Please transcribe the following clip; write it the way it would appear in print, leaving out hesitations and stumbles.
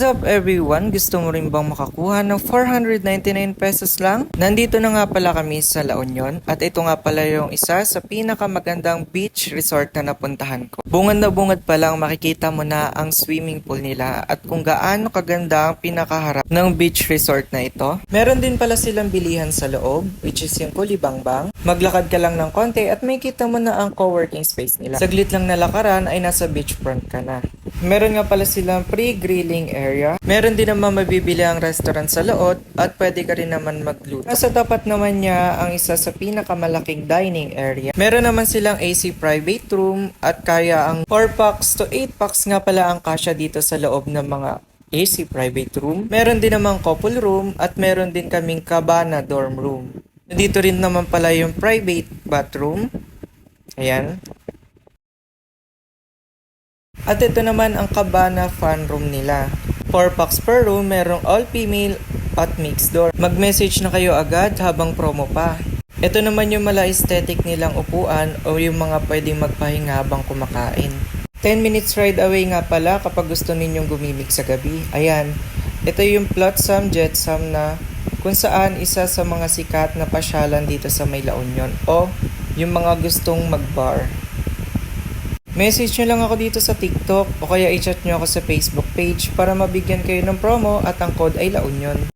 What's up everyone? Gusto mo rin bang makakuha ng 499 pesos lang? Nandito na nga pala kami sa La Union at ito nga pala yung isa sa pinakamagandang beach resort na napuntahan ko. Bungad na bungad pa lang makikita mo na ang swimming pool nila at kung gaano kaganda ang pinakaharap ng beach resort na ito. Meron din pala silang bilihan sa loob which is yung Kulibangbang. Maglakad ka lang ng konti at may kita mo na ang co-working space nila. Saglit lang na lakaran ay nasa beachfront ka na. Meron nga pala silang pre-grilling area. Meron din naman mabibili ang restaurant sa loob at pwede ka rin naman magluto. Nasa tapat naman niya ang isa sa pinakamalaking dining area. Meron naman silang AC private room at kaya ang 4 packs to 8 packs nga pala ang kasya dito sa loob ng mga AC private room. Meron din naman couple room at meron din kaming cabana dorm room. Dito rin naman pala yung private bathroom. Ayan. At ito naman ang cabana fan room nila. 4 packs per room, merong all female at mixed door. Mag-message na kayo agad habang promo pa. Ito naman yung mala aesthetic nilang upuan o yung mga pwedeng magpahinga habang kumakain. 10 minutes ride away nga pala kapag gusto ninyong gumimik sa gabi. Ayan, ito yung Flotsam Jetsam na kung saan isa sa mga sikat na pasyalan dito sa May La Union o yung mga gustong mag-bar. Message nyo lang ako dito sa TikTok o kaya i-chat nyo ako sa Facebook page para mabigyan kayo ng promo at ang code ay La Union.